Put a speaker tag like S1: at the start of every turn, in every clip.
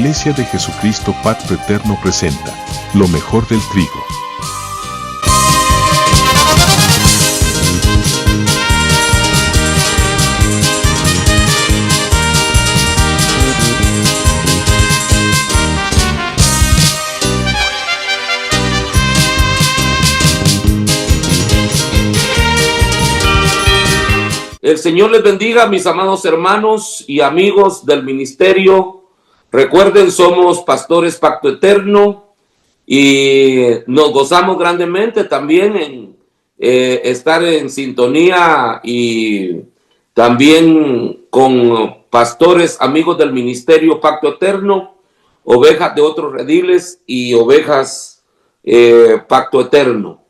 S1: Iglesia de Jesucristo Pacto Eterno presenta lo mejor del trigo.
S2: El Señor les bendiga, mis amados hermanos y amigos del ministerio. Recuerden, somos pastores Pacto Eterno y nos gozamos grandemente también en estar en sintonía y también con pastores amigos del ministerio Pacto Eterno, ovejas de otros rediles y ovejas Pacto Eterno.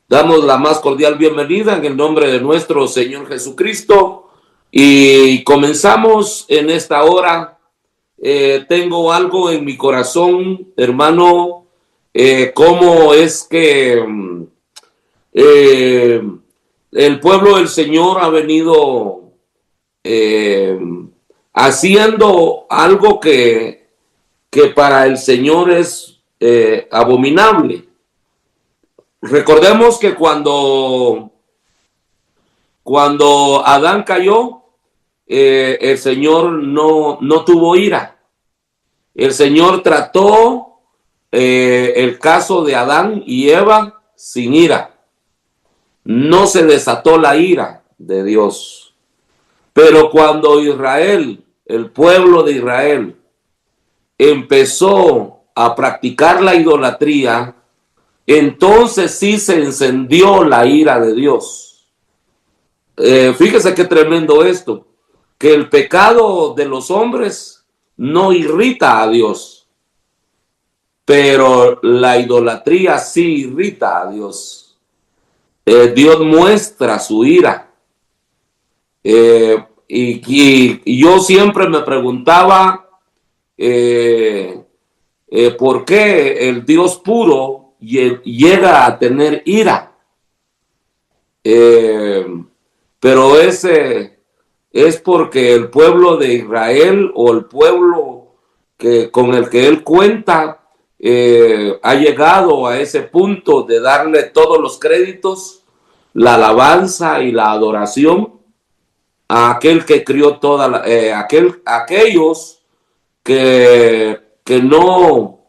S2: Damos la más cordial bienvenida en el nombre de nuestro Señor Jesucristo y comenzamos en esta hora. Tengo algo en mi corazón, hermano, cómo es que el pueblo del Señor ha venido haciendo algo que para el Señor es abominable. Recordemos que cuando Adán cayó, el Señor no tuvo ira. El Señor trató el caso de Adán y Eva sin ira. No se desató la ira de Dios. Pero cuando Israel, el pueblo de Israel, empezó a practicar la idolatría, entonces sí se encendió la ira de Dios. Fíjese qué tremendo esto, que el pecado de los hombres no irrita a Dios, pero la idolatría sí irrita a Dios. Dios muestra su ira. Y yo siempre me preguntaba por qué el Dios puro llega a tener ira, pero ese es porque el pueblo de Israel o el pueblo con el que él cuenta ha llegado a ese punto de darle todos los créditos, la alabanza y la adoración a aquel que crió aquellos que no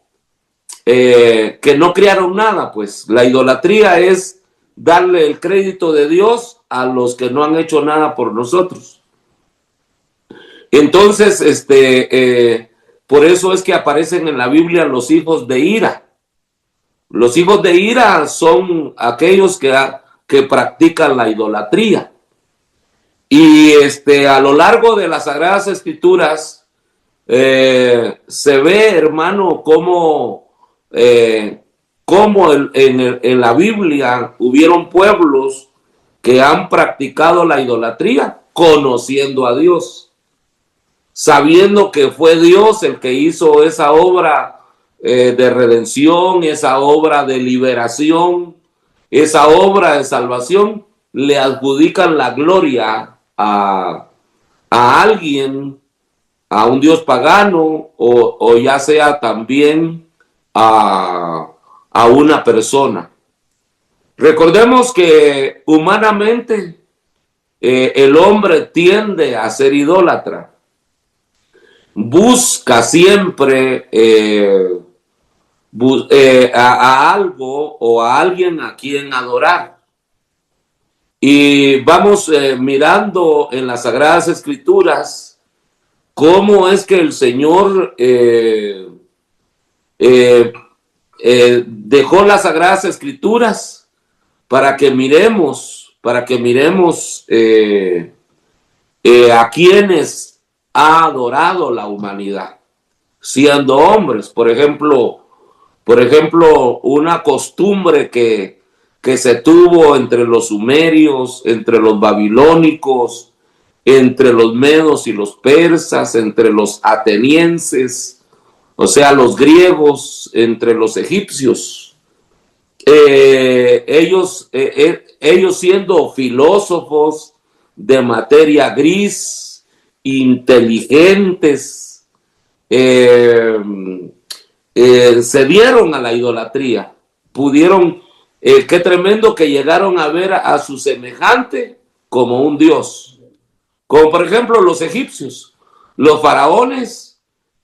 S2: crearon nada. Pues la idolatría es darle el crédito de Dios a los que no han hecho nada por nosotros. Entonces, por eso es que aparecen en la Biblia los hijos de ira. Los hijos de ira son aquellos que practican la idolatría. Y a lo largo de las Sagradas Escrituras se ve, hermano, cómo en la Biblia hubieron pueblos que han practicado la idolatría conociendo a Dios, sabiendo que fue Dios el que hizo esa obra de redención, esa obra de liberación, esa obra de salvación. Le adjudican la gloria a alguien, a un dios pagano o ya sea también a una persona. Recordemos que humanamente el hombre tiende a ser idólatra. Busca siempre a algo o a alguien a quien adorar. Y vamos mirando en las Sagradas Escrituras cómo es que el Señor dejó las Sagradas Escrituras para que miremos a quienes ha adorado la humanidad, siendo hombres. Por ejemplo, una costumbre que se tuvo entre los sumerios, entre los babilónicos, entre los medos y los persas, entre los atenienses, o sea, los griegos, entre los egipcios. Ellos siendo filósofos de materia gris, inteligentes, cedieron a la idolatría. Pudieron, qué tremendo que llegaron a ver a su semejante como un dios. Como por ejemplo los egipcios. Los faraones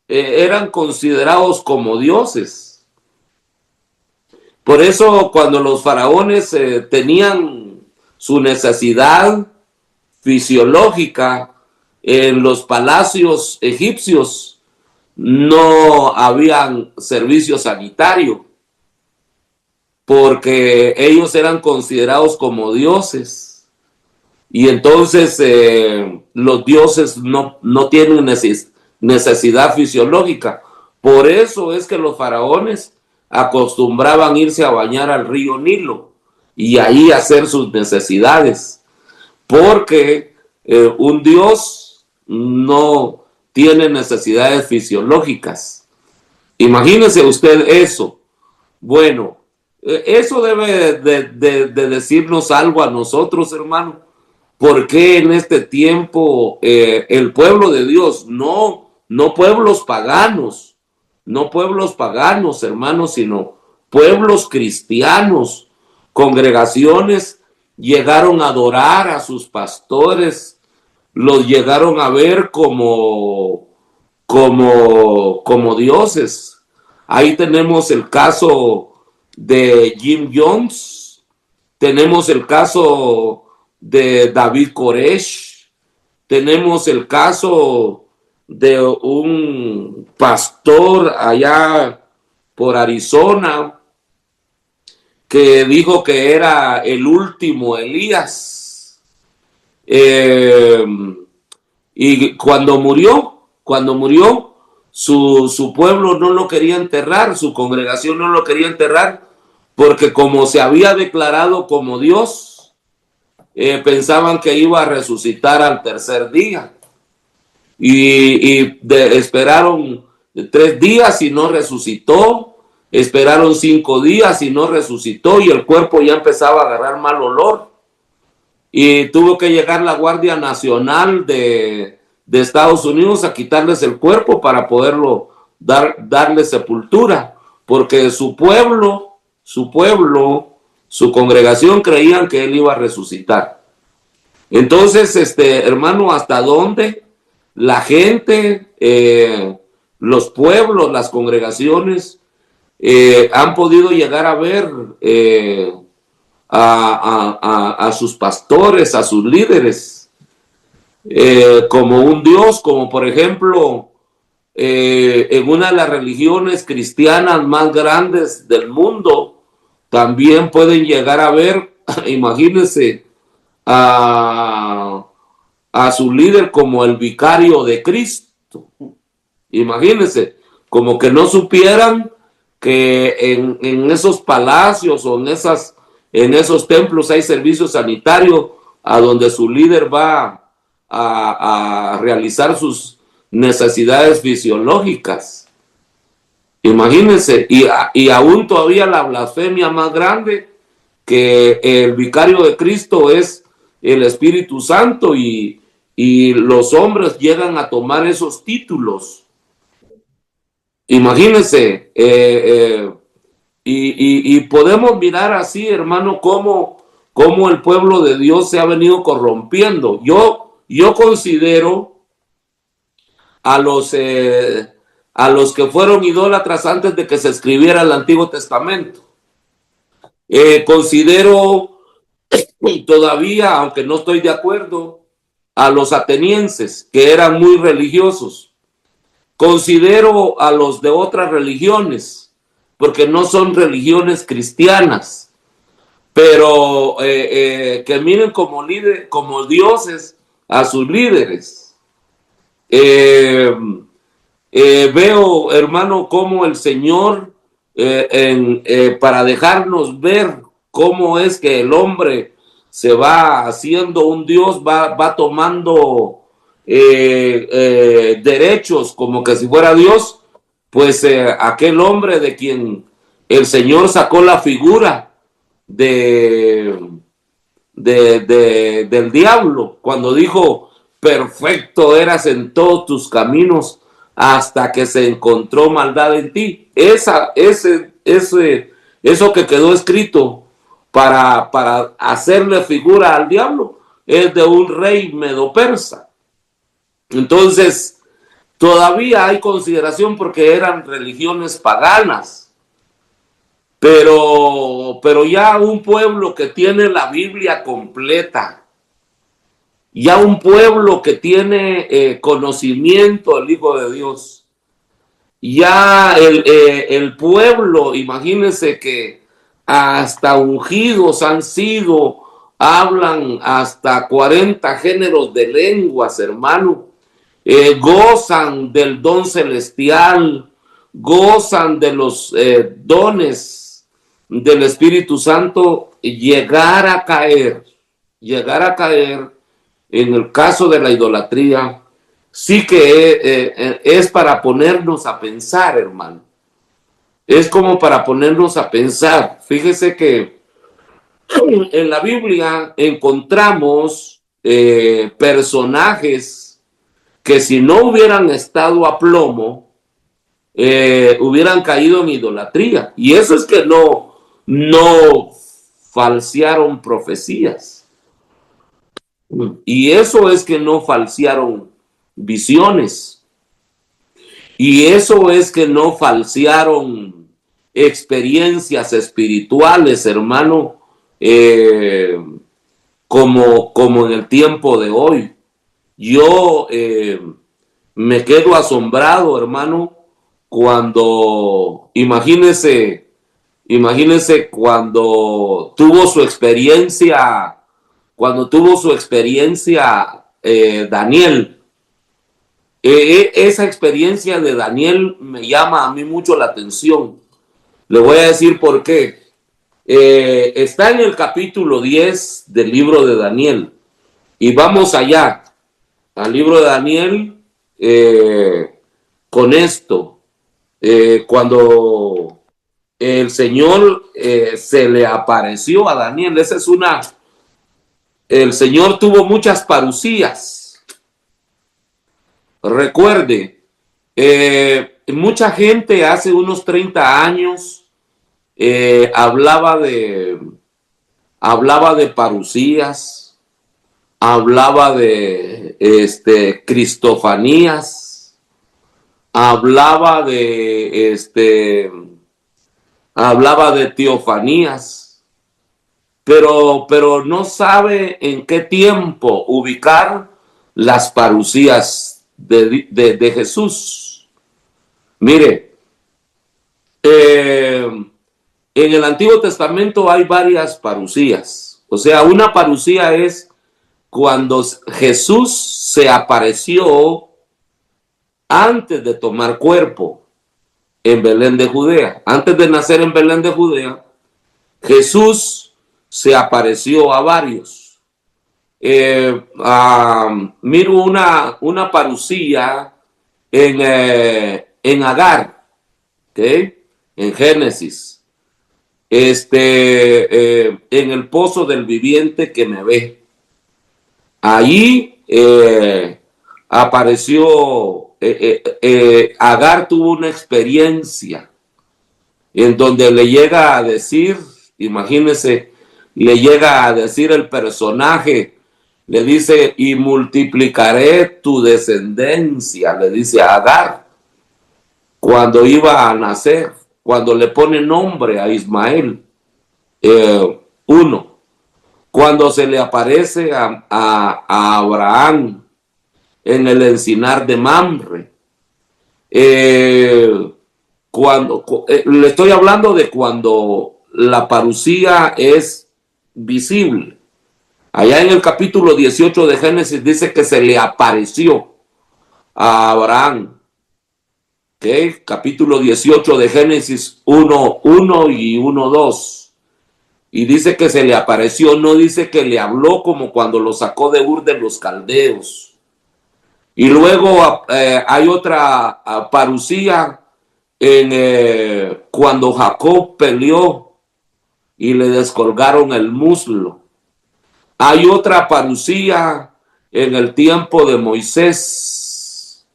S2: eran considerados como dioses. Por eso cuando los faraones tenían su necesidad fisiológica en los palacios egipcios, no habían servicio sanitario, porque ellos eran considerados como dioses. Y entonces los dioses no tienen necesidad fisiológica. Por eso es que los faraones acostumbraban irse a bañar al río Nilo y ahí hacer sus necesidades, porque un dios no tiene necesidades fisiológicas. Imagínese usted eso. Bueno, eso debe de decirnos algo a nosotros, hermano. ¿Por qué en este tiempo el pueblo de Dios, no pueblos paganos, hermanos, sino pueblos cristianos, congregaciones, llegaron a adorar a sus pastores, los llegaron a ver como dioses? Ahí tenemos el caso de Jim Jones, tenemos el caso de David Koresh, tenemos el caso de un pastor allá por Arizona que dijo que era el último Elías. Y cuando murió, su pueblo no lo quería enterrar, su congregación no lo quería enterrar, porque como se había declarado como Dios, pensaban que iba a resucitar al tercer día. Y esperaron 3 días y no resucitó. Esperaron 5 días y no resucitó, y el cuerpo ya empezaba a agarrar mal olor. Y tuvo que llegar la Guardia Nacional de Estados Unidos a quitarles el cuerpo para poderlo darle sepultura, porque su pueblo, su congregación creían que él iba a resucitar. Entonces, hermano, ¿hasta dónde la gente, los pueblos, las congregaciones han podido llegar a ver a sus pastores, a sus líderes, como un dios? Como por ejemplo, en una de las religiones cristianas más grandes del mundo, también pueden llegar a ver, imagínense, a su líder como el vicario de Cristo. Imagínense, como que no supieran que en esos palacios o en esos templos hay servicio sanitario a donde su líder va a realizar sus necesidades fisiológicas. Imagínense, y aún todavía la blasfemia más grande, que el vicario de Cristo es el Espíritu Santo, y los hombres llegan a tomar esos títulos. Imagínense, y podemos mirar así, hermano, cómo el pueblo de Dios se ha venido corrompiendo. Yo considero a los que fueron idólatras antes de que se escribiera el Antiguo Testamento. Considero todavía, aunque no estoy de acuerdo, a los atenienses, que eran muy religiosos. Considero a los de otras religiones, porque no son religiones cristianas, pero que miren como dioses a sus líderes. Veo, hermano, cómo el Señor, para dejarnos ver cómo es que el hombre se va haciendo un Dios, va tomando derechos como que si fuera Dios, pues aquel hombre de quien el Señor sacó la figura del diablo, cuando dijo: perfecto eras en todos tus caminos, hasta que se encontró maldad en ti. Eso que quedó escrito para hacerle figura al diablo es de un rey medo-persa. Entonces, todavía hay consideración porque eran religiones paganas. Pero ya un pueblo que tiene la Biblia completa, ya un pueblo que tiene conocimiento del Hijo de Dios, ya el pueblo, imagínense que hasta ungidos han sido, hablan hasta 40 géneros de lenguas, hermano, gozan del don celestial, gozan de los dones del Espíritu Santo, llegar a caer en el caso de la idolatría, sí que es para ponernos a pensar, hermano. Es como para ponernos a pensar. Fíjese que en la Biblia encontramos personajes que si no hubieran estado a plomo, hubieran caído en idolatría. Y eso es que no falsearon profecías. Y eso es que no falsearon visiones. Y eso es que no falsearon experiencias espirituales, hermano, como en el tiempo de hoy. Yo me quedo asombrado, hermano, cuando, imagínese cuando tuvo su experiencia, Daniel. Esa experiencia de Daniel me llama a mí mucho la atención. Le voy a decir por qué. Está en el capítulo 10 del libro de Daniel. Y vamos allá, al libro de Daniel, con esto. Cuando el Señor se le apareció a Daniel, el Señor tuvo muchas parucías. Recuerde, mucha gente hace unos 30 años hablaba de parucías, hablaba de cristofanías, hablaba de teofanías, pero no sabe en qué tiempo ubicar las parucías de Jesús. Mire, en el Antiguo Testamento hay varias parucías. O sea, una parucía es cuando Jesús se apareció antes de tomar cuerpo en Belén de Judea. Antes de nacer en Belén de Judea, Jesús se apareció a varios. Miro una parucía en Agar, ¿okay? En Génesis, en el pozo del viviente que me ve. Allí apareció, Agar tuvo una experiencia en donde le llega a decir, imagínense, le llega a decir el personaje, le dice, y multiplicaré tu descendencia, le dice a Agar, cuando iba a nacer, cuando le pone nombre a Ismael. Cuando se le aparece a Abraham en el encinar de Mamre. Le estoy hablando de cuando la parucía es visible. Allá en el capítulo 18 de Génesis dice que se le apareció a Abraham. ¿Okay? Capítulo 18 de Génesis 1:1 y 1:2. Y dice que se le apareció, no dice que le habló como cuando lo sacó de Ur de los Caldeos. Y luego hay otra parucía cuando Jacob peleó y le descolgaron el muslo. Hay otra parucía en el tiempo de Moisés.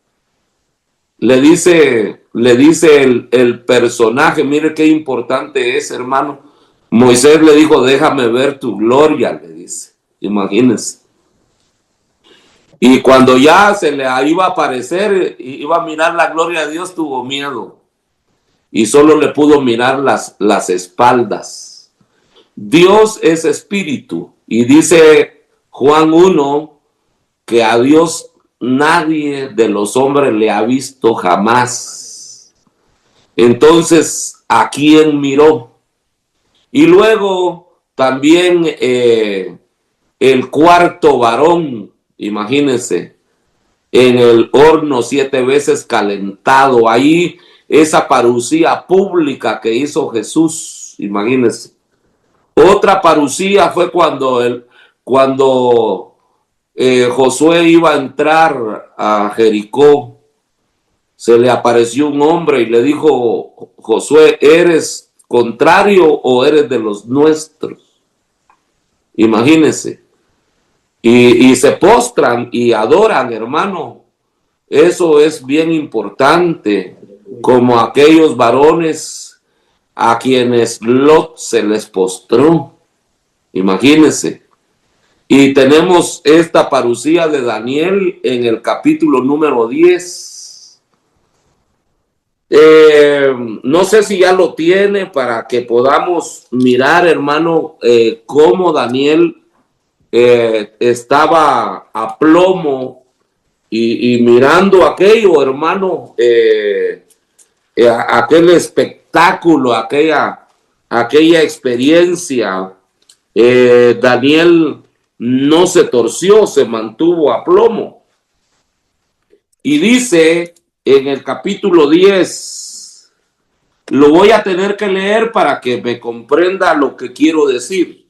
S2: le dice el personaje, mire qué importante es, hermano. Moisés le dijo, déjame ver tu gloria, le dice. Imagínense. Y cuando ya se le iba a aparecer, iba a mirar la gloria de Dios, tuvo miedo. Y solo le pudo mirar las espaldas. Dios es espíritu. Y dice Juan 1 que a Dios nadie de los hombres le ha visto jamás. Entonces, ¿a quién miró? Y luego también el cuarto varón, imagínense, en el horno 7 veces calentado. Ahí esa parucía pública que hizo Jesús, imagínense. Otra parucía fue cuando Josué iba a entrar a Jericó. Se le apareció un hombre y le dijo, Josué, ¿eres contrario o eres de los nuestros? Imagínense. Y se postran y adoran, hermano. Eso es bien importante, como aquellos varones a quienes Lot se les postró. Imagínense. Y tenemos esta parucía de Daniel en el capítulo número 10. No sé si ya lo tiene para que podamos mirar, hermano, cómo Daniel estaba a plomo y mirando aquello, hermano, aquel espectáculo, aquella experiencia. Daniel no se torció, se mantuvo a plomo. Y dice en el capítulo 10, lo voy a tener que leer para que me comprenda lo que quiero decir.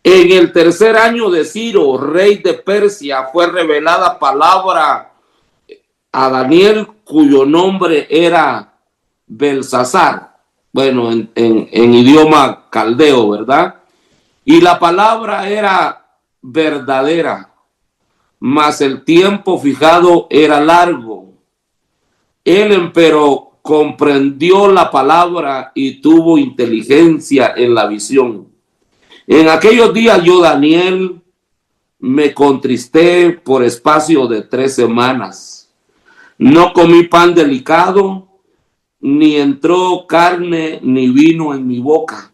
S2: En el tercer año de Ciro, rey de Persia, fue revelada palabra a Daniel, cuyo nombre era Belsasar. Bueno, en idioma caldeo, ¿verdad? Y la palabra era verdadera, mas el tiempo fijado era largo. Él, empero, comprendió la palabra y tuvo inteligencia en la visión. En aquellos días yo, Daniel, me contristé por espacio de 3 semanas. No comí pan delicado, ni entró carne ni vino en mi boca,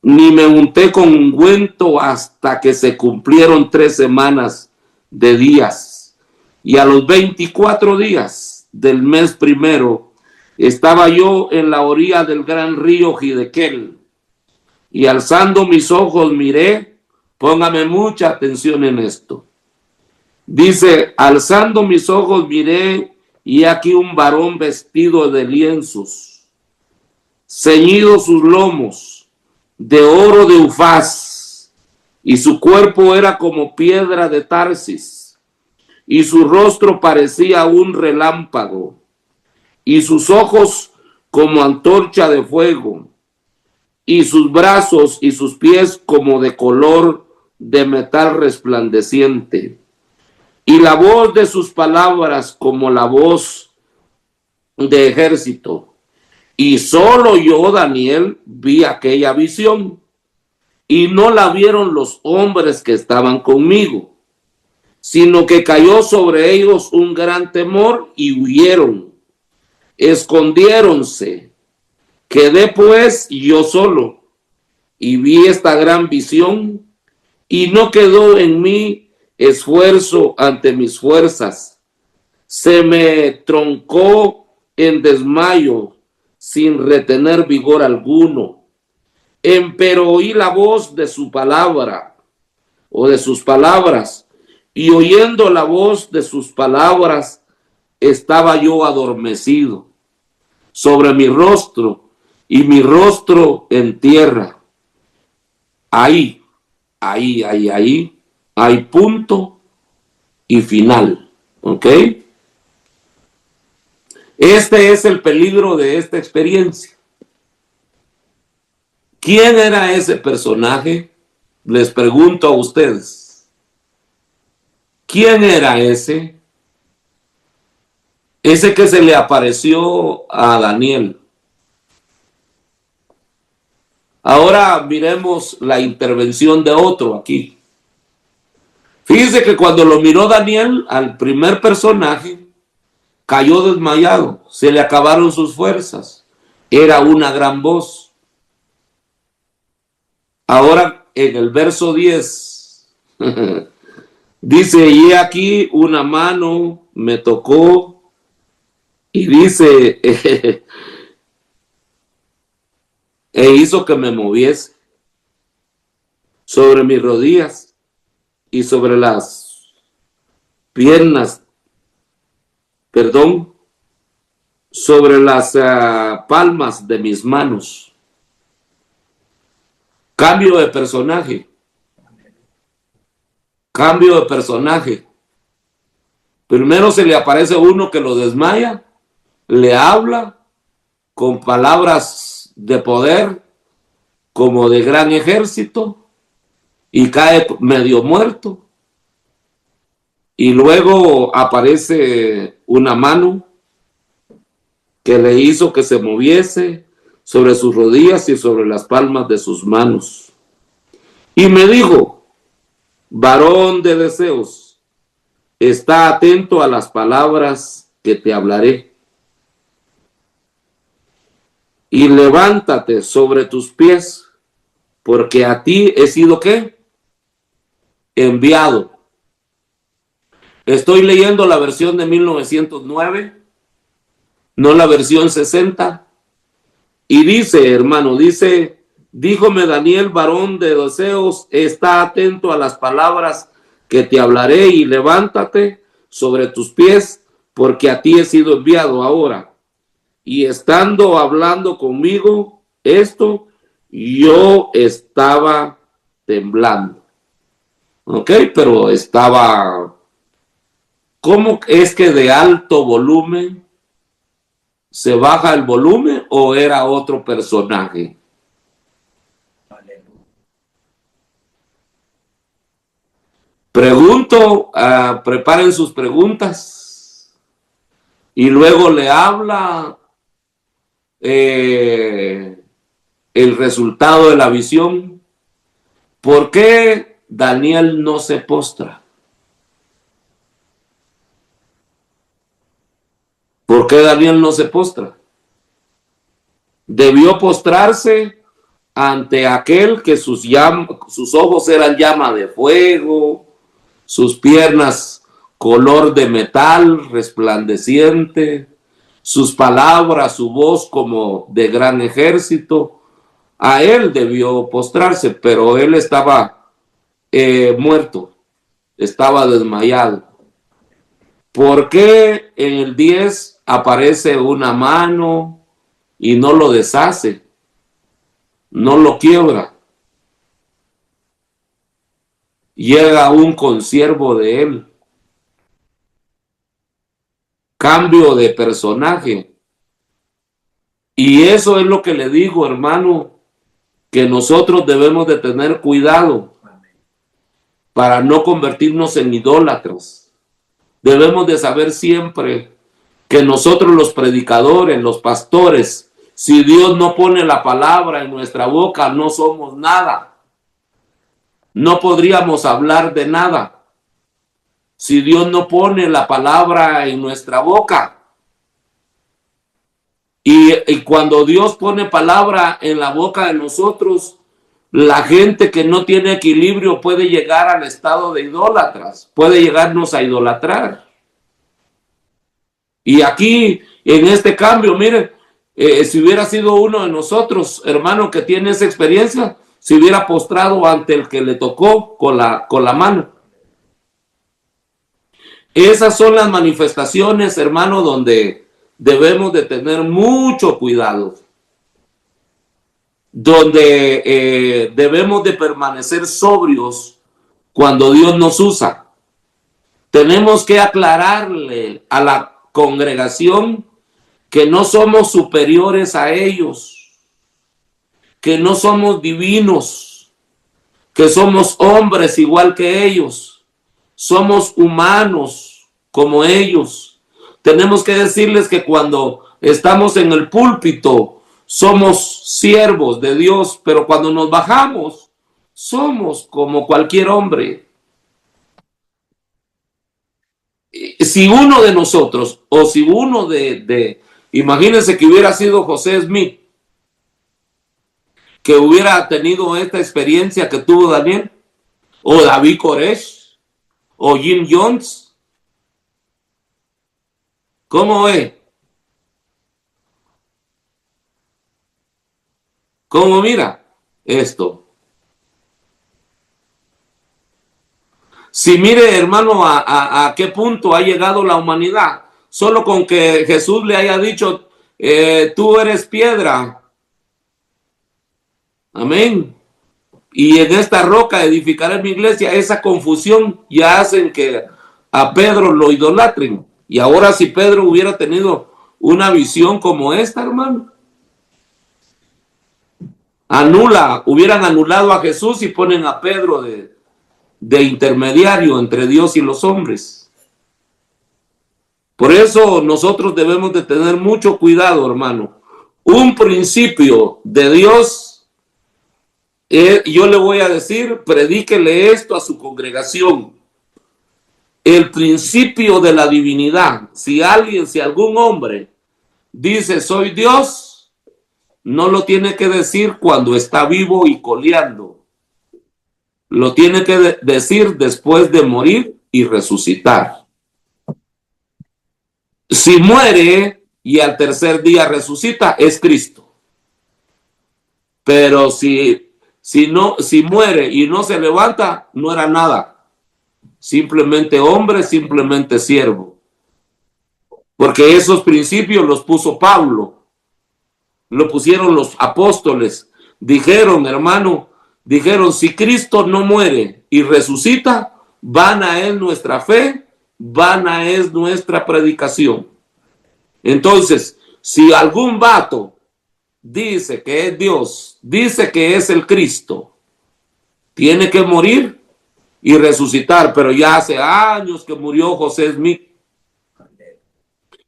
S2: ni me unté con ungüento hasta que se cumplieron 3 semanas de días. Y a los 24 días del mes primero estaba yo en la orilla del gran río Gidequel. Y alzando mis ojos miré, póngame mucha atención en esto. Dice, alzando mis ojos miré, y aquí un varón vestido de lienzos, ceñido sus lomos, de oro de Ufaz, y su cuerpo era como piedra de Tarsis, y su rostro parecía un relámpago, y sus ojos como antorcha de fuego, y sus brazos y sus pies como de color de metal resplandeciente, y la voz de sus palabras como la voz de ejército. Y solo yo, Daniel, vi aquella visión, y no la vieron los hombres que estaban conmigo, sino que cayó sobre ellos un gran temor y huyeron, escondiéronse. Quedé pues yo solo y vi esta gran visión, y no quedó en mí esfuerzo ante mis fuerzas. Se me troncó en desmayo sin retener vigor alguno. Empero oí la voz de su palabra o de sus palabras, y oyendo la voz de sus palabras estaba yo adormecido sobre mi rostro, y mi rostro en tierra. Ahí hay punto y final. ¿Ok? Este es el peligro de esta experiencia. ¿Quién era ese personaje? Les pregunto a ustedes. ¿Quién era ese? ese que se le apareció a Daniel. Ahora miremos la intervención de otro aquí. Fíjese que cuando lo miró Daniel, al primer personaje, cayó desmayado, se le acabaron sus fuerzas. Era una gran voz. Ahora en el verso 10, dice, y aquí una mano me tocó y dice, e hizo que me moviese sobre mis rodillas y sobre las piernas, perdón, sobre las palmas de mis manos. Cambio de personaje. Cambio de personaje. Primero se le aparece uno que lo desmaya, le habla con palabras de poder, como de gran ejército, y cae medio muerto. Y luego aparece una mano que le hizo que se moviese sobre sus rodillas y sobre las palmas de sus manos. Y me dijo, varón de deseos, está atento a las palabras que te hablaré. Y levántate sobre tus pies, porque a ti he sido, ¿qué? Enviado. Estoy leyendo la versión de 1909, no la versión 60. Y dice, hermano, dice, díjome Daniel, varón de deseos, está atento a las palabras que te hablaré y levántate sobre tus pies, porque a ti he sido enviado ahora. Y estando hablando conmigo esto, yo estaba temblando. ¿Ok? Pero estaba... ¿Cómo es que de alto volumen se baja el volumen o era otro personaje? Pregunto, preparen sus preguntas y luego le habla el resultado de la visión. ¿Por qué Daniel no se postra? ¿Por qué Daniel no se postra? Debió postrarse ante aquel que sus ojos eran llama de fuego, sus piernas color de metal resplandeciente, sus palabras, su voz como de gran ejército. A él debió postrarse, pero él estaba muerto, estaba desmayado. ¿Por qué en el 10 aparece una mano y no lo deshace, no lo quiebra? Llega un consiervo de él. Cambio de personaje. Y eso es lo que le digo, hermano, que nosotros debemos de tener cuidado para no convertirnos en idólatras. Debemos de saber siempre que nosotros los predicadores, los pastores, si Dios no pone la palabra en nuestra boca, no somos nada. No podríamos hablar de nada si Dios no pone la palabra en nuestra boca. Y cuando Dios pone palabra en la boca de nosotros, la gente que no tiene equilibrio puede llegar al estado de idólatras, puede llegarnos a idolatrar. Y aquí, en este cambio, miren, si hubiera sido uno de nosotros, hermano, que tiene esa experiencia, se hubiera postrado ante el que le tocó con la mano. Esas son las manifestaciones, hermano, donde debemos de tener mucho cuidado. Donde debemos de permanecer sobrios cuando Dios nos usa. Tenemos que aclararle a la congregación que no somos superiores a ellos, que no somos divinos, que somos hombres igual que ellos, somos humanos como ellos, tenemos que decirles que cuando estamos en el púlpito somos siervos de Dios, pero cuando nos bajamos somos como cualquier hombre. Si uno de nosotros, o si uno imagínense que hubiera sido José Smith, que hubiera tenido esta experiencia que tuvo Daniel, o David Koresh, o Jim Jones, ¿cómo es? ¿Cómo mira esto? Si mire, hermano, a qué punto ha llegado la humanidad, solo con que Jesús le haya dicho, tú eres piedra, amén, y en esta roca edificaré mi iglesia. Esa confusión ya hacen que a Pedro lo idolatren. Y ahora si Pedro hubiera tenido una visión como esta, hermano, hubieran anulado a Jesús y ponen a Pedro de intermediario entre Dios y los hombres. Por eso nosotros debemos de tener mucho cuidado, hermano. Un principio de Dios, yo le voy a decir, predíquele esto a su congregación. El principio de la divinidad. Si algún hombre dice soy Dios, no lo tiene que decir cuando está vivo y coleando. Lo tiene que decir después de morir y resucitar. Si muere y al tercer día resucita, es Cristo. Pero si muere y no se levanta, no era nada. Simplemente hombre, simplemente siervo. Porque esos principios los puso Pablo. Lo pusieron los apóstoles. Dijeron, hermano, si Cristo no muere y resucita, vana es nuestra fe, vana es nuestra predicación. Entonces, si algún vato dice que es Dios, dice que es el Cristo, tiene que morir y resucitar. Pero ya hace años que murió José Smith,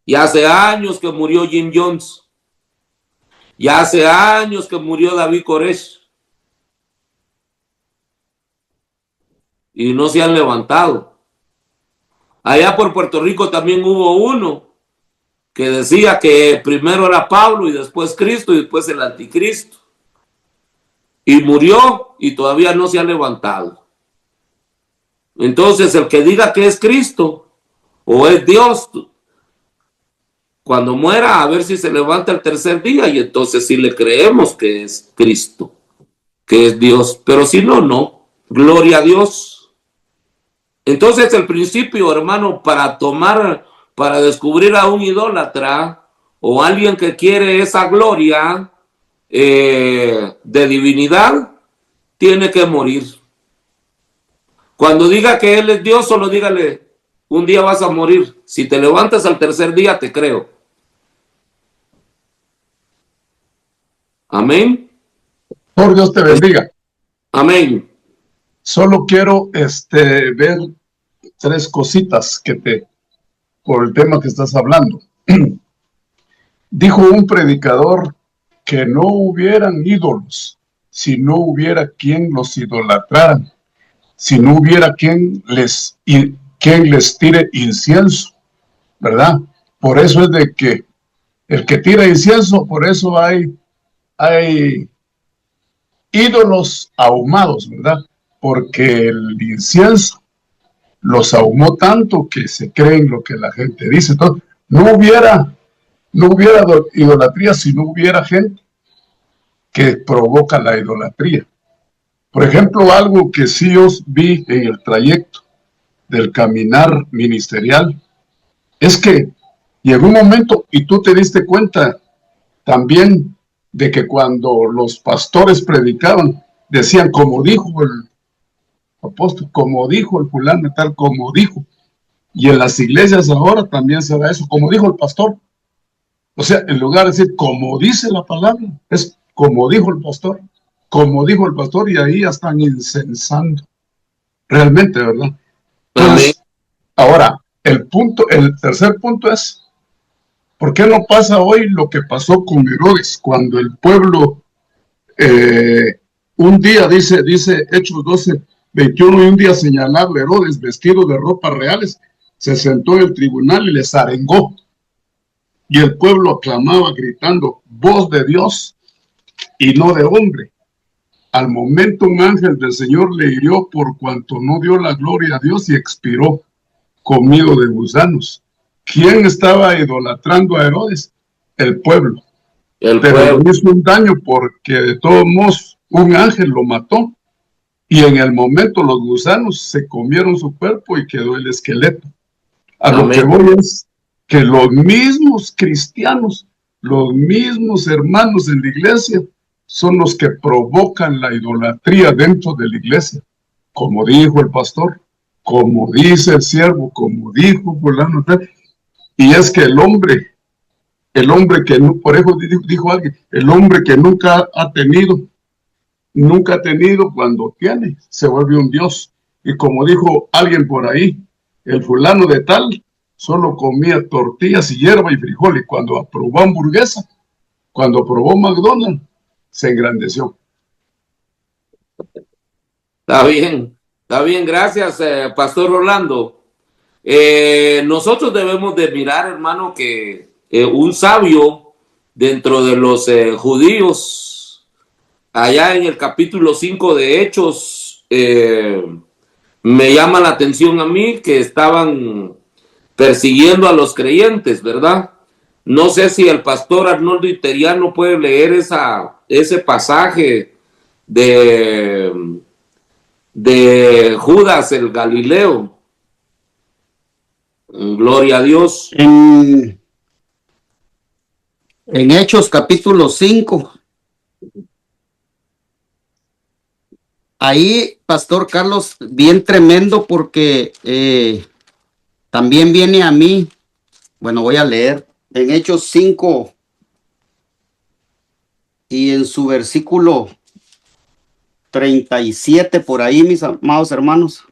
S2: ya hace años que murió Jim Jones, ya hace años que murió David Koresh, y no se han levantado. Allá por Puerto Rico también hubo uno que decía que primero era Pablo y después Cristo y después el anticristo. Y murió y todavía no se ha levantado. Entonces el que diga que es Cristo o es Dios, cuando muera, a ver si se levanta el tercer día, y entonces sí le creemos que es Cristo, que es Dios. Pero si no, no. Gloria a Dios. Entonces el principio, hermano, para descubrir a un idólatra o alguien que quiere esa gloria de divinidad, tiene que morir. Cuando diga que Él es Dios, solo dígale, un día vas a morir. Si te levantas al tercer día, te creo. Amén.
S3: Por Dios te bendiga.
S2: Amén.
S3: Solo quiero ver tres cositas por el tema que estás hablando. Dijo un predicador que no hubieran ídolos si no hubiera quien los idolatrara, si no hubiera quien les tire incienso, ¿verdad? Por eso es de que el que tira incienso, por eso hay ídolos ahumados, ¿verdad? Porque el incienso los ahumó tanto que se creen lo que la gente dice. Entonces, no hubiera idolatría si no hubiera gente que provoca la idolatría. Por ejemplo, algo que sí yo vi en el trayecto del caminar ministerial es que llegó un momento, y tú te diste cuenta también, de que cuando los pastores predicaban, decían como dijo el apóstol, como dijo el fulano tal, como dijo. Y en las iglesias ahora también se da eso, como dijo el pastor. O sea, en lugar de decir como dice la palabra, es como dijo el pastor, y ahí ya están incensando. Realmente, ¿verdad? Entonces, ahora, el tercer punto es ¿Por qué no pasa hoy lo que pasó con Herodes, cuando el pueblo, un día, dice Hechos 12:21, y un día señalado Herodes, vestido de ropas reales, se sentó en el tribunal y les arengó. Y el pueblo aclamaba gritando, voz de Dios y no de hombre. Al momento un ángel del Señor le hirió por cuanto no dio la gloria a Dios y expiró comido de gusanos. ¿Quién estaba idolatrando a Herodes? El pueblo. Pero le hizo un daño porque de todos modos un ángel lo mató y en el momento los gusanos se comieron su cuerpo y quedó el esqueleto. A lo que voy es que los mismos cristianos, los mismos hermanos en la iglesia, son los que provocan la idolatría dentro de la iglesia, como dijo el pastor, como dice el siervo, como dijo fulano. Y es que el hombre que no, por eso dijo alguien, el hombre que nunca ha tenido, cuando tiene, se vuelve un dios. Y como dijo alguien por ahí, el fulano de tal solo comía tortillas y hierba y frijol, y cuando aprobó hamburguesa, cuando probó McDonald's, se engrandeció.
S2: Está bien, gracias, Pastor Rolando. Nosotros debemos de mirar, hermano, que un sabio dentro de los judíos, allá en el capítulo 5 de Hechos, me llama la atención a mí que estaban persiguiendo a los creyentes, ¿verdad? No sé si el pastor Arnoldo Iteriano puede leer ese pasaje de Judas el Galileo. Gloria a Dios.
S4: En Hechos capítulo 5. Ahí, Pastor Carlos, bien tremendo porque también viene a mí. Bueno, voy a leer en Hechos 5 y en su versículo 37, por ahí, mis amados hermanos.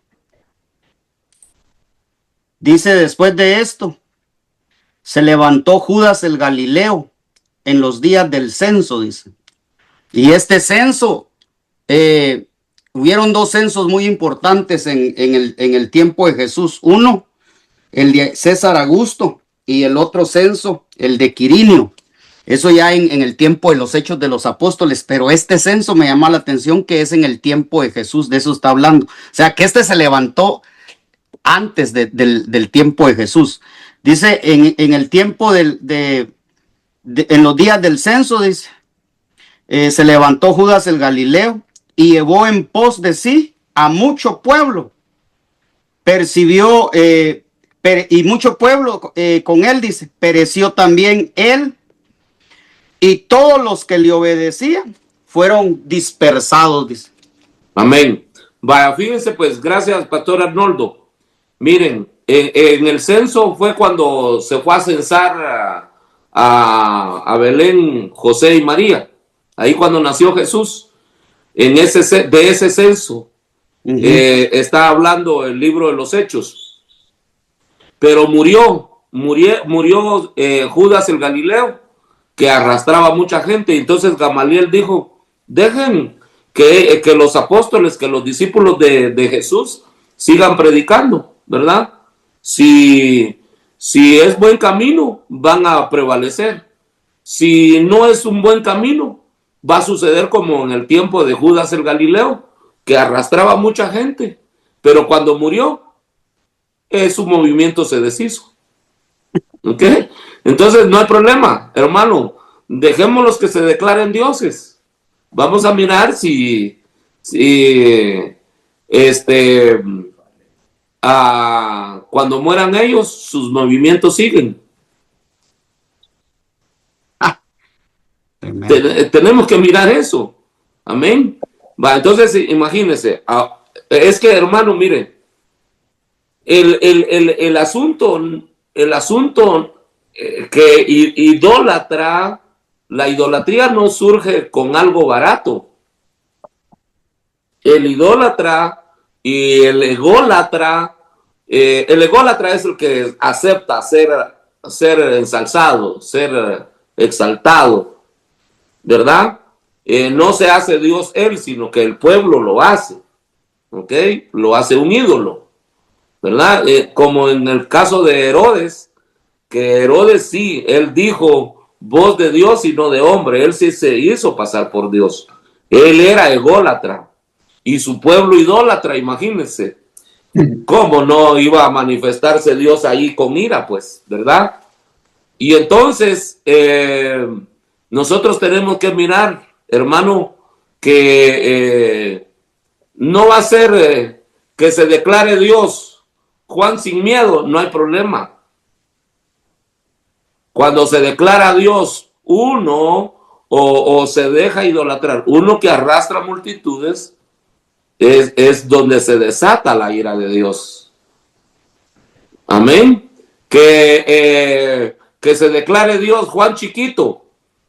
S4: Dice, después de esto, se levantó Judas el Galileo en los días del censo, dice. Y este censo, hubieron dos censos muy importantes en el tiempo de Jesús. Uno, el de César Augusto, y el otro censo, el de Quirinio. Eso ya en el tiempo de los Hechos de los Apóstoles, pero este censo me llama la atención que es en el tiempo de Jesús, de eso está hablando. O sea, que este se levantó antes del tiempo de Jesús. Dice, en el tiempo en los días del censo, dice, se levantó Judas el Galileo y llevó en pos de sí a mucho pueblo. Percibió, y mucho pueblo con él, dice, pereció también él, y todos los que le obedecían fueron dispersados, dice.
S2: Amén. Vaya, fíjense, pues, gracias, Pastor Arnoldo. Miren, en el censo fue cuando se fue a censar a Belén, José y María. Ahí cuando nació Jesús. De ese censo está hablando el libro de los Hechos. Pero murió Judas el Galileo, que arrastraba mucha gente. Entonces Gamaliel dijo, dejen que los apóstoles, que los discípulos de Jesús sigan predicando, ¿verdad? Si es buen camino, van a prevalecer. Si no es un buen camino, va a suceder como en el tiempo de Judas el Galileo, que arrastraba mucha gente, pero cuando murió, su movimiento se deshizo. ¿Ok? Entonces no hay problema, hermano. Dejémoslos que se declaren dioses. Vamos a mirar si cuando mueran ellos, sus movimientos siguen. Tenemos que mirar eso. Amén. Va, entonces imagínense. Es que, hermano, mire, el asunto que idólatra, la idolatría no surge con algo barato. El idólatra y el ególatra es el que acepta ser ser ensalzado, ser exaltado, ¿verdad? No se hace Dios él, sino que el pueblo lo hace, ¿ok? Lo hace un ídolo, ¿verdad? Como en el caso de Herodes, que Herodes sí, él dijo voz de Dios y no de hombre, él sí se hizo pasar por Dios. Él era ególatra y su pueblo idólatra, imagínense. ¿Cómo no iba a manifestarse Dios ahí con ira, pues, verdad? Y entonces nosotros tenemos que mirar, hermano, que no va a ser que se declare Dios, Juan sin miedo, no hay problema. Cuando se declara a Dios uno o se deja idolatrar, uno que arrastra multitudes, es donde se desata la ira de Dios. Amén. Que se declare Dios Juan chiquito.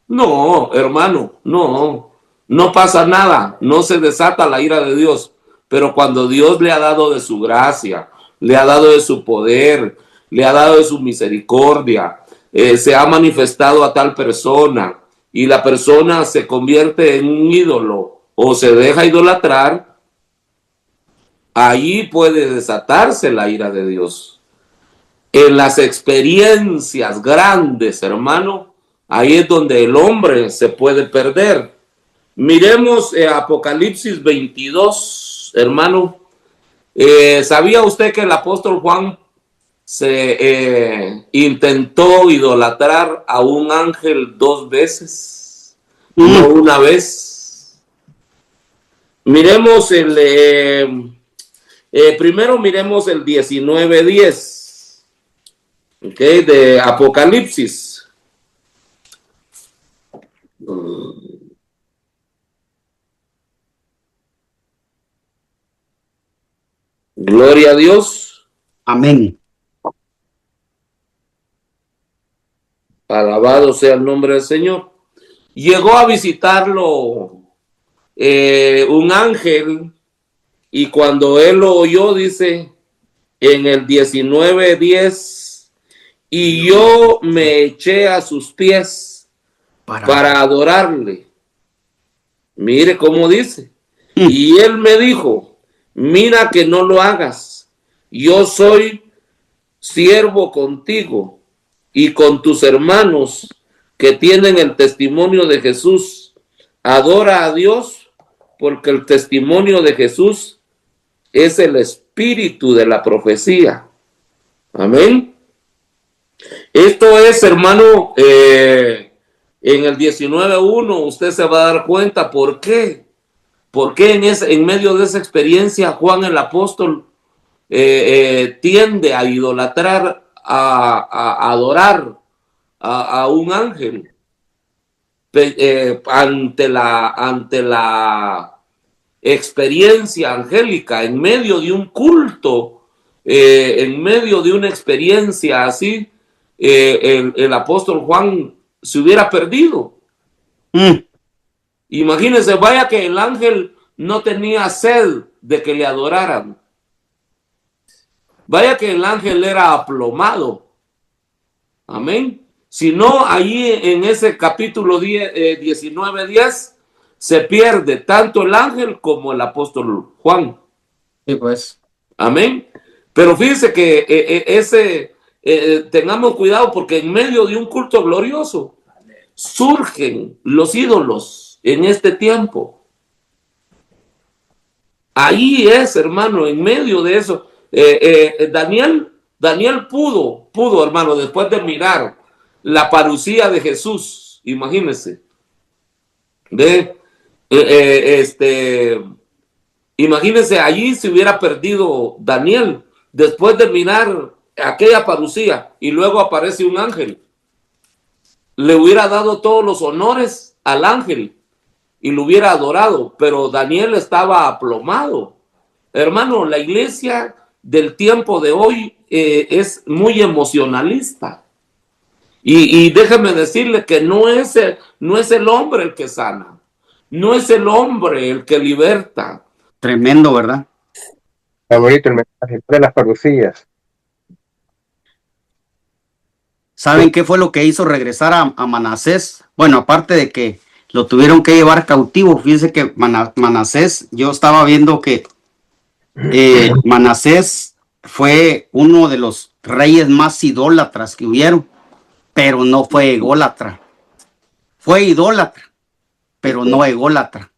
S2: No, hermano, no pasa nada, no se desata la ira de Dios. Pero cuando Dios le ha dado de su gracia, le ha dado de su poder, le ha dado de su misericordia, se ha manifestado a tal persona y la persona se convierte en un ídolo o se deja idolatrar, ahí puede desatarse la ira de Dios. En las experiencias grandes, hermano, ahí es donde el hombre se puede perder. Miremos Apocalipsis 22, hermano. ¿Sabía usted que el apóstol Juan se intentó idolatrar a un ángel 2 veces? No una vez. Miremos primero miremos el 19:10, ¿okay? De Apocalipsis. Gloria a Dios.
S4: Amén.
S2: Alabado sea el nombre del Señor. Llegó a visitarlo un ángel, y cuando él lo oyó, dice en el 19:10, y yo me eché a sus pies para adorarle. Mire cómo dice. Y él me dijo, mira que no lo hagas. Yo soy siervo contigo y con tus hermanos que tienen el testimonio de Jesús. Adora a Dios, porque el testimonio de Jesús es el espíritu de la profecía. Amén. Esto es, hermano, en el 19:1 usted se va a dar cuenta por qué. Porque en medio de esa experiencia Juan el apóstol tiende a idolatrar, a adorar a un ángel ante la experiencia angélica, en medio de un culto, en medio de una experiencia así, el apóstol Juan se hubiera perdido. Imagínense, vaya que el ángel no tenía sed de que le adoraran. Vaya que el ángel era aplomado. Amén. Si no, allí en ese capítulo 19:10 se pierde tanto el ángel como el apóstol Juan.
S4: Sí, pues.
S2: Amén. Pero fíjense que tengamos cuidado, porque en medio de un culto glorioso surgen los ídolos en este tiempo. Ahí es, hermano, en medio de eso. Daniel pudo, hermano, después de mirar la parucía de Jesús, imagínense. Imagínense, allí se hubiera perdido Daniel después de mirar aquella parucía y luego aparece un ángel. Le hubiera dado todos los honores al ángel y lo hubiera adorado, pero Daniel estaba aplomado. Hermano, la iglesia del tiempo de hoy es muy emocionalista. Y déjeme decirle que no es el hombre el que sana, no es el hombre el que liberta.
S4: Tremendo, ¿verdad?
S5: Está bonito el mensaje de las parucías.
S4: ¿Saben qué fue lo que hizo regresar a Manasés? Bueno, aparte de que lo tuvieron que llevar cautivo, fíjense que Manasés, yo estaba viendo que Manasés fue uno de los reyes más idólatras que hubieron, pero no fue ególatra. Fue idólatra, pero no ególatra.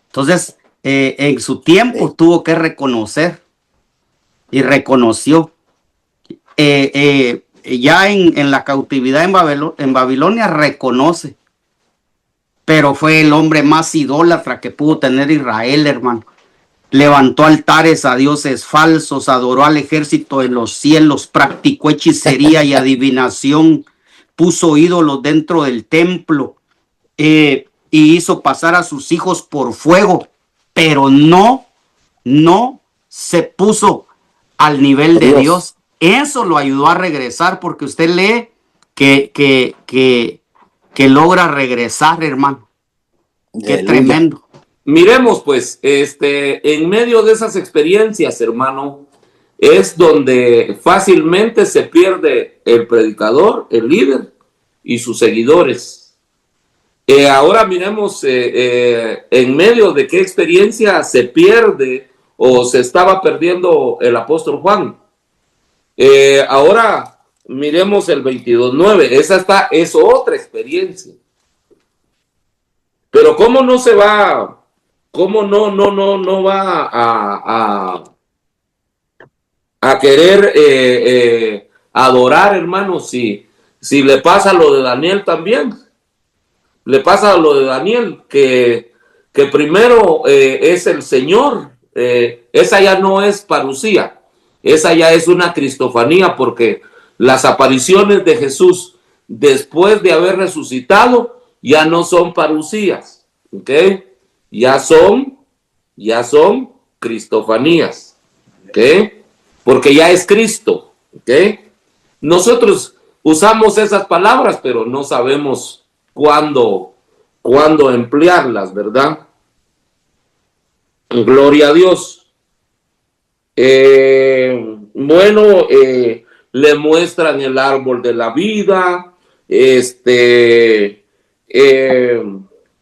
S4: Entonces, en su tiempo tuvo que reconocer y reconoció. Ya en la cautividad en Babilonia reconoce, pero fue el hombre más idólatra que pudo tener Israel, hermano. Levantó altares a dioses falsos, adoró al ejército de los cielos, practicó hechicería y adivinación, puso ídolos dentro del templo y hizo pasar a sus hijos por fuego, pero no se puso al nivel de Dios. Eso lo ayudó a regresar, porque usted lee que logra regresar, hermano. Qué
S5: Aleluya.
S4: tremendo.
S2: Miremos pues, en medio de esas experiencias, hermano, es donde fácilmente se pierde el predicador, el líder y sus seguidores. Ahora miremos en medio de qué experiencia se pierde o se estaba perdiendo el apóstol Juan. Ahora miremos el 22:9. Esa es otra experiencia. Pero cómo no se va, cómo no va a querer adorar, hermano, si le pasa lo de Daniel también. Le pasa lo de Daniel, que primero es el Señor. Esa ya no es parucía, esa ya es una cristofanía, porque las apariciones de Jesús después de haber resucitado ya no son parucías, ¿ok? Ya son cristofanías, ¿ok? Porque ya es Cristo, ¿ok? Nosotros usamos esas palabras, pero no sabemos cuándo emplearlas, ¿verdad? Gloria a Dios. Le muestran el árbol de la vida,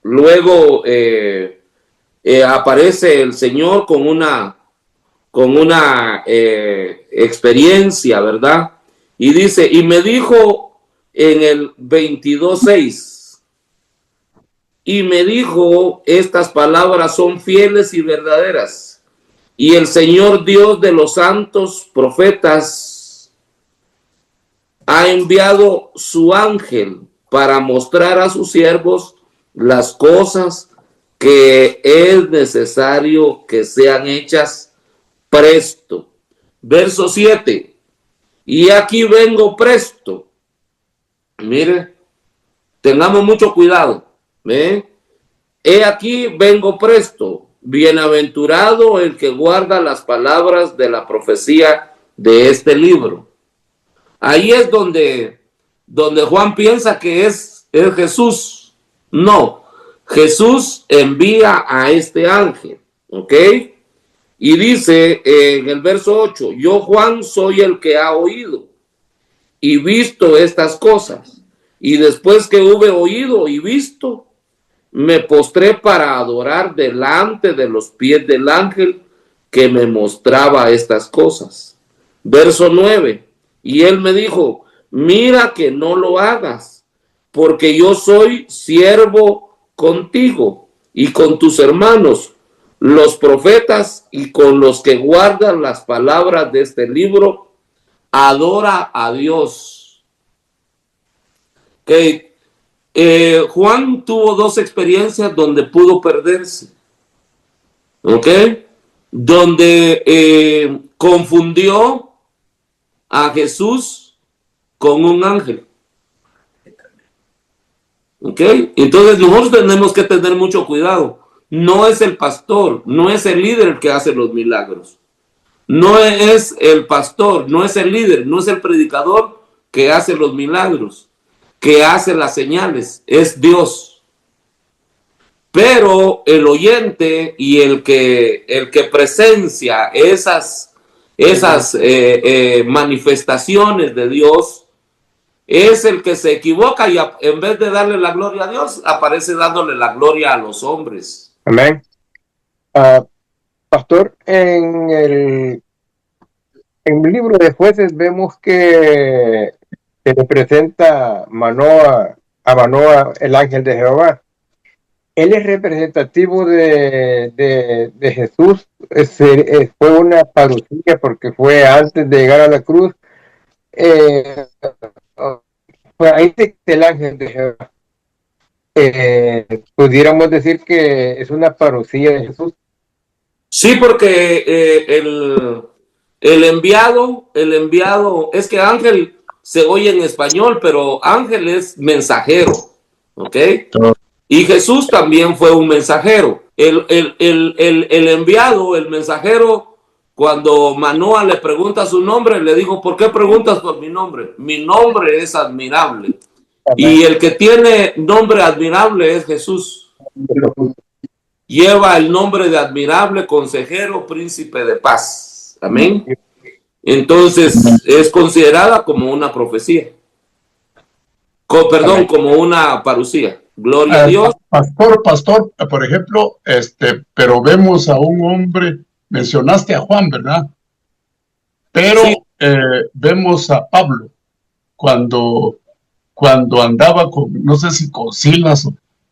S2: luego aparece el Señor con una experiencia, ¿verdad? Y dice, y me dijo en el 22:6, y me dijo, estas palabras son fieles y verdaderas, y el Señor Dios de los santos profetas ha enviado su ángel para mostrar a sus siervos las cosas que es necesario que sean hechas presto. Verso 7. Y aquí vengo presto. Mire, tengamos mucho cuidado. He aquí vengo presto. Bienaventurado el que guarda las palabras de la profecía de este libro. Ahí es donde Juan piensa que es Jesús. No, Jesús envía a este ángel, ¿ok? Y dice en el verso 8, yo Juan soy el que ha oído y visto estas cosas. Y después que hube oído y visto, me postré para adorar delante de los pies del ángel que me mostraba estas cosas. Verso 9, y él me dijo, mira que no lo hagas, porque yo soy siervo contigo y con tus hermanos, los profetas, y con los que guardan las palabras de este libro. Adora a Dios. Juan tuvo dos experiencias donde pudo perderse, ¿ok? Donde confundió a Jesús con un ángel, ¿ok? Entonces nosotros tenemos que tener mucho cuidado. No es el pastor, no es el líder el que hace los milagros. No es el pastor, no es el líder, no es el predicador que hace los milagros, que hace las señales, es Dios. Pero el oyente y el que presencia esas manifestaciones de Dios es el que se equivoca y en vez de darle la gloria a Dios, aparece dándole la gloria a los hombres.
S5: Amén. Pastor, en el libro de Jueces vemos que se le presenta a Manoah, el ángel de Jehová. Él es representativo de Jesús. Fue una parucía porque fue antes de llegar a la cruz. Ahí el ángel de Jehová. Pudiéramos decir que es una parucía de Jesús.
S2: Sí, porque el enviado, es que ángel se oye en español, pero ángel es mensajero, ¿ok? Y Jesús también fue un mensajero. El enviado, el mensajero, cuando Manoah le pregunta su nombre, le dijo, ¿por qué preguntas por mi nombre? Mi nombre es admirable. Y el que tiene nombre admirable es Jesús. Lleva el nombre de admirable, consejero, príncipe de paz. Amén. Entonces es considerada como una profecía. Como una parucía. Gloria a Dios.
S3: Pastor, por ejemplo, pero vemos a un hombre, mencionaste a Juan, ¿verdad? Pero sí. Vemos a Pablo cuando andaba con, no sé si con Silas,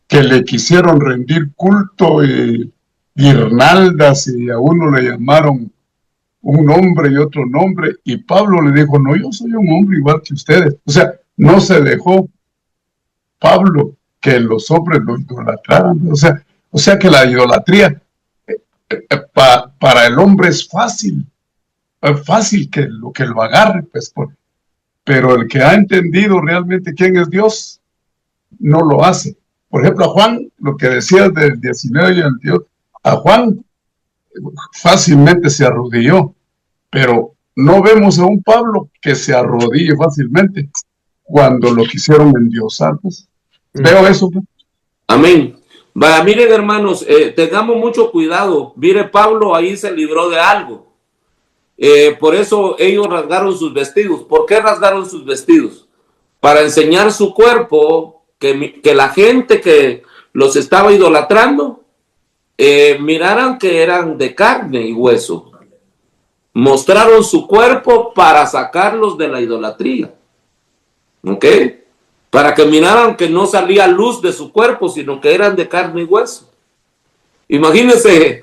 S3: que le quisieron rendir culto y guirnaldas, y a uno le llamaron un nombre y otro nombre, y Pablo le dijo, no, yo soy un hombre igual que ustedes. O sea, no se dejó Pablo que los hombres lo idolatraran. O sea que la idolatría para el hombre es fácil que lo agarre, pues, pero el que ha entendido realmente quién es Dios, no lo hace. Por ejemplo, a Juan, lo que decías del 19 y 22, a Juan fácilmente se arrodilló, pero no vemos a un Pablo que se arrodille fácilmente cuando lo quisieron endiosar. Pues. Veo eso. Pues.
S2: Amén. Miren, hermanos, tengamos mucho cuidado. Mire, Pablo ahí se libró de algo. Por eso ellos rasgaron sus vestidos. ¿Por qué rasgaron sus vestidos? Para enseñar su cuerpo, que la gente que los estaba idolatrando miraran que eran de carne y hueso. Mostraron su cuerpo para sacarlos de la idolatría. ¿Ok? Para que miraran que no salía luz de su cuerpo, sino que eran de carne y hueso. Imagínense,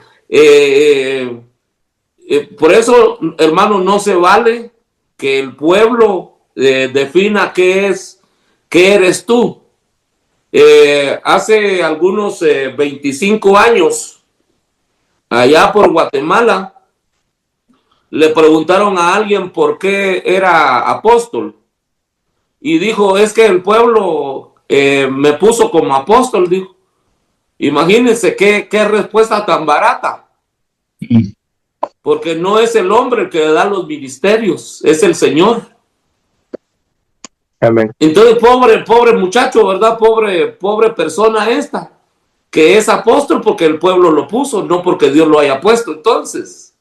S2: por eso, hermano, no se vale que el pueblo defina qué eres tú. Hace algunos 25 años, allá por Guatemala, le preguntaron a alguien por qué era apóstol. Y dijo, es que el pueblo me puso como apóstol, dijo. Imagínense qué respuesta tan barata. Porque no es el hombre el que le da los ministerios, es el Señor.
S5: Amén.
S2: Entonces, pobre muchacho, ¿verdad? Pobre persona esta, que es apóstol porque el pueblo lo puso, no porque Dios lo haya puesto. Entonces,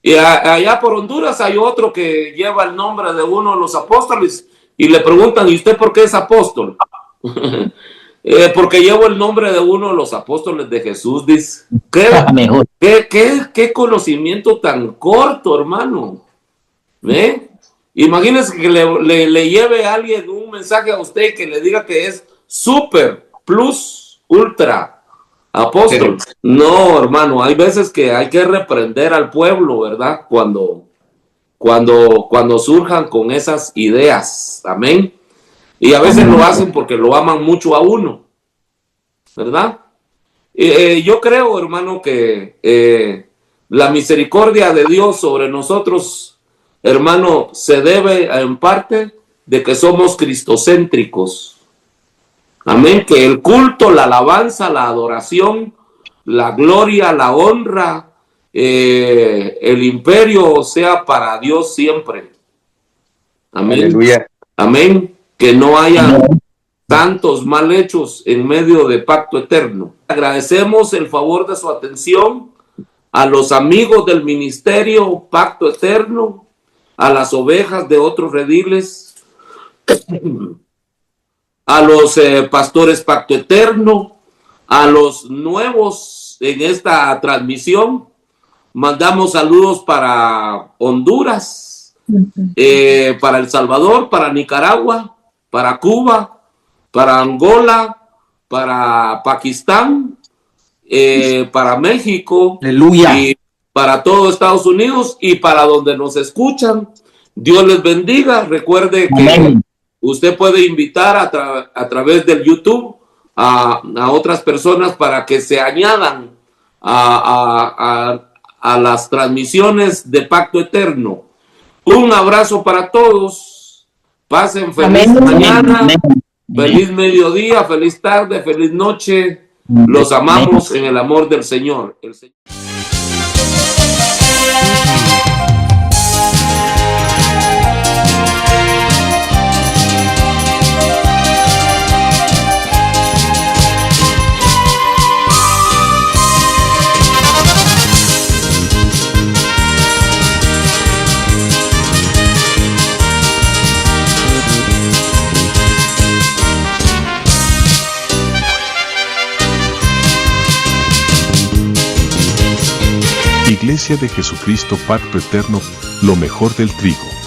S2: y allá por Honduras hay otro que lleva el nombre de uno de los apóstoles y le preguntan, ¿y usted por qué es apóstol? Porque llevo el nombre de uno de los apóstoles de Jesús, dice. ¿Qué conocimiento tan corto, hermano? ¿Ve? Imagínese que le lleve a alguien un mensaje a usted que le diga que es super, plus, ultra apóstol. Sí. No, hermano, hay veces que hay que reprender al pueblo, ¿verdad? Cuando surjan con esas ideas. Amén. Y a veces lo hacen porque lo aman mucho a uno, ¿verdad? Yo creo, hermano, que la misericordia de Dios sobre nosotros, hermano, se debe en parte de que somos cristocéntricos. Amén, que el culto, la alabanza, la adoración, la gloria, la honra, el imperio sea para Dios siempre. Amén.
S5: Aleluya.
S2: Amén. Que no haya tantos mal hechos en medio de pacto eterno. Agradecemos el favor de su atención a los amigos del ministerio Pacto Eterno, a las ovejas de otros rediles, a los pastores Pacto Eterno, a los nuevos en esta transmisión. Mandamos saludos para Honduras, para El Salvador, para Nicaragua, para Cuba, para Angola, para Pakistán, para México,
S4: Aleluya.
S2: y para todo Estados Unidos y para donde nos escuchan. Dios les bendiga. Recuerde que
S6: Amén.
S2: usted puede invitar a través del YouTube a otras personas para que se añadan a las transmisiones de Pacto Eterno. Un abrazo para todos. Pasen feliz
S6: Amén.
S2: mañana,
S6: Amén.
S2: feliz mediodía, feliz tarde, feliz noche. Los amamos en el amor del Señor. El Señor.
S1: Iglesia de Jesucristo Pacto Eterno, lo mejor del trigo.